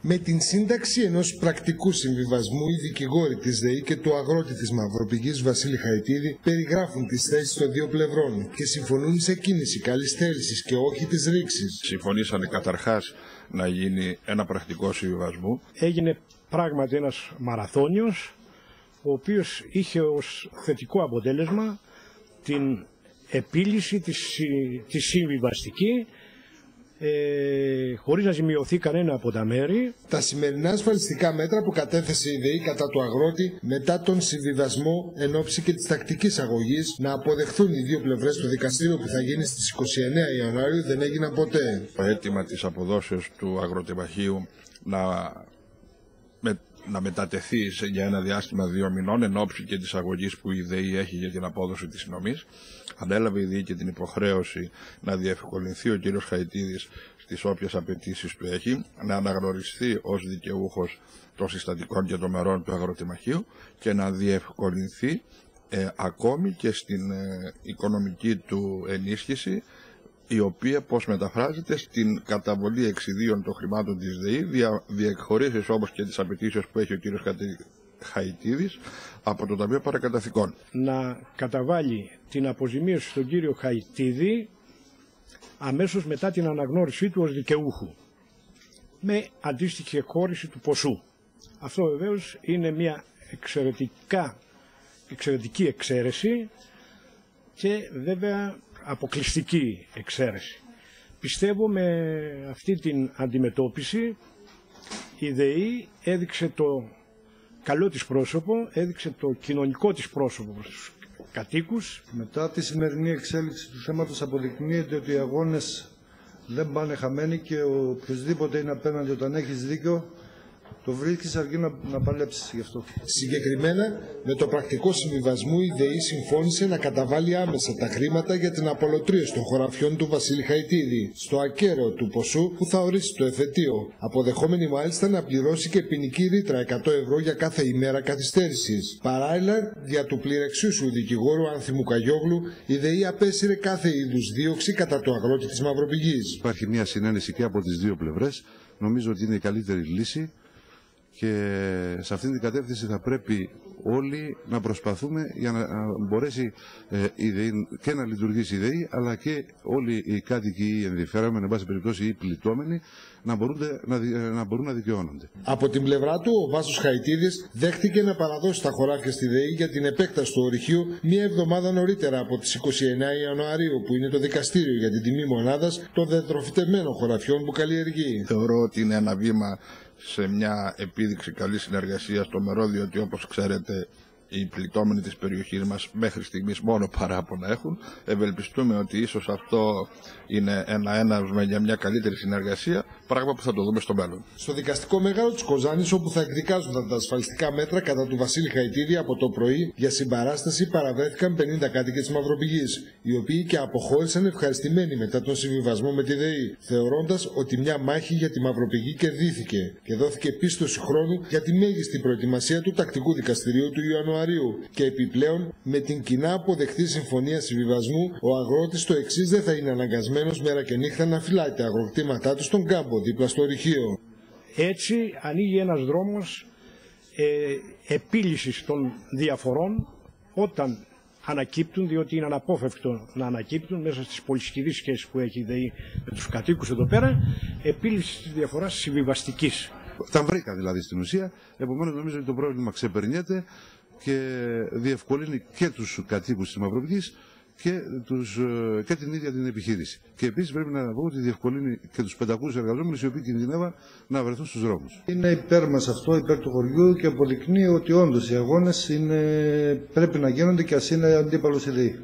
Με την σύνταξη ενός πρακτικού συμβιβασμού, οι δικηγόροι της ΔΕΗ και του αγρότη της Μαυροπηγής Βασίλη Χαϊτίδη περιγράφουν τις θέσεις των δύο πλευρών και συμφωνούν σε κίνηση καλής θέλησης και όχι της ρήξης. Συμφωνήσανε καταρχάς να γίνει ένα πρακτικό συμβιβασμό. Έγινε πράγματι ένας μαραθώνιος, ο οποίος είχε ως θετικό αποτέλεσμα την επίλυση τη συμβιβαστική, χωρίς να ζημιωθεί κανένα από τα μέρη. Τα σημερινά ασφαλιστικά μέτρα που κατέθεσε η ΔΕΗ κατά του αγρότη μετά τον συμβιβασμό εν ώψη και της τακτικής αγωγής να αποδεχθούν οι δύο πλευρές στο δικαστήριο που θα γίνει στις 29 Ιανουαρίου δεν έγιναν ποτέ. Το αίτημα της αποδόσεως του αγροτεμαχίου να μετατεθεί για ένα διάστημα 2 μηνών εν ώψη και της αγωγής που η ΔΕΗ έχει για την απόδοση της συνομής. Ανέλαβε η ΔΕΗ και την υποχρέωση να διευκολυνθεί ο κ. Χαϊτίδης στις όποιες απαιτήσεις του έχει, να αναγνωριστεί ως δικαιούχος των συστατικών και των μερών του αγροτεμαχίου και να διευκολυνθεί ακόμη και στην οικονομική του ενίσχυση, η οποία πώς μεταφράζεται στην καταβολή εξιδίων των χρημάτων της ΔΕΗ, διεκχωρήσεις όπως και τις απαιτήσεις που έχει ο κ. Χαϊτίδης από το Ταμείο Παρακαταθήκων. Να καταβάλει την αποζημίωση στον κύριο Χαϊτίδη αμέσως μετά την αναγνώρισή του ως δικαιούχου, με αντίστοιχη εκχώρηση του ποσού. Αυτό βεβαίως είναι μια εξαιρετική εξαίρεση και βέβαια αποκλειστική εξαίρεση. Πιστεύω με αυτή την αντιμετώπιση η ΔΕΗ έδειξε το καλό της πρόσωπο, έδειξε το κοινωνικό της πρόσωπο στους κατοίκους. Μετά τη σημερινή εξέλιξη του θέματος αποδεικνύεται ότι οι αγώνες δεν πάνε χαμένοι και οποιοδήποτε είναι απέναντι όταν έχεις δίκιο, το βρίσκεις αρκεί να παλέψεις γι' αυτό. Συγκεκριμένα, με το πρακτικό συμβιβασμό η ΔΕΗ συμφώνησε να καταβάλει άμεσα τα χρήματα για την απολωτρίωση των χωραφιών του Βασίλη Χαϊτίδη, στο ακέραιο του ποσού που θα ορίσει το εφετείο, αποδεχόμενη μάλιστα να πληρώσει και ποινική ρήτρα 100 ευρώ για κάθε ημέρα καθυστέρησης. Παράλληλα, δια του πληρεξούσιου δικηγόρου Άνθιμου Καγιόγλου, η ΔΕΗ απέσυρε κάθε είδους δίωξη κατά του αγρότη της Μαυροπηγής. Υπάρχει μια συνένεση και από τις δύο πλευρές. Νομίζω ότι είναι η καλύτερη λύση. Και σε αυτήν την κατεύθυνση θα πρέπει όλοι να προσπαθούμε για να μπορέσει η ΔΕΗ και να λειτουργήσει η ΔΕΗ, αλλά και όλοι οι κάτοικοι, οι ενδιαφέρομενοι, εν πάση περιπτώσει οι πληττόμενοι, να μπορούν να δικαιώνονται. Από την πλευρά του, ο Βάσος Χαϊτίδης δέχτηκε να παραδώσει τα χωράφια στη ΔΕΗ για την επέκταση του ορυχείου μία εβδομάδα νωρίτερα από τις 29 Ιανουαρίου, που είναι το δικαστήριο για την τιμή μονάδας των δεντροφυτεμένων χωραφιών που καλλιεργεί. Θεωρώ ότι είναι ένα βήμα σε μια επίδειξη καλής συνεργασίας στο μερό, διότι όπως ξέρετε οι πληττόμενοι της περιοχής μας μέχρι στιγμής μόνο παράπονα έχουν. Ευελπιστούμε ότι ίσως αυτό είναι ένα έναυσμα για μια καλύτερη συνεργασία, πράγμα που θα το δούμε στο μέλλον. Στο δικαστικό μέγαρο της Κοζάνης, όπου θα εκδικάζονταν τα ασφαλιστικά μέτρα κατά του Βασίλη Χαϊτίδη, από το πρωί για συμπαράσταση παραβρέθηκαν 50 κάτοικοι της Μαυροπηγής, οι οποίοι και αποχώρησαν ευχαριστημένοι μετά τον συμβιβασμό με τη ΔΕΗ, θεωρώντας ότι μια μάχη για τη Μαυροπηγή κερδίθηκε και δόθηκε πίστοση χρόνου για τη μέγιστη προετοιμασία του τακτικού δικαστηρίου του Ιανουαρίου. Και επιπλέον, με την κοινά αποδεκτή συμφωνία συμβιβασμού, ο αγρότης το εξής δεν θα είναι αναγκασμένος μέρα και νύχτα να φυλάει τα αγροκτήματά του στον κάμπο δίπλα στο ορυχείο. Έτσι ανοίγει ένας δρόμος επίλυσης των διαφορών όταν ανακύπτουν, διότι είναι αναπόφευκτο να ανακύπτουν μέσα στις πολυσχηδείς σχέσεις που έχει η ΔΕΗ με τους κατοίκους εδώ πέρα, επίλυση της διαφοράς συμβιβαστικής. Τα βρήκα δηλαδή στην ουσία, επομένως νομίζω ότι το πρόβλημα ξεπερνιέται και διευκολύνει και τους κατοίκους της Μαυροπηγής και την ίδια την επιχείρηση. Και επίσης πρέπει να πω ότι διευκολύνει και τους 500 εργαζόμενους οι οποίοι κινδυνεύαν να βρεθούν στους δρόμους. Είναι υπέρ μας αυτό, υπέρ του χωριού, και αποδεικνύει ότι όντως οι αγώνες πρέπει να γίνονται και ας είναι αντίπαλος η ΔΕΗ.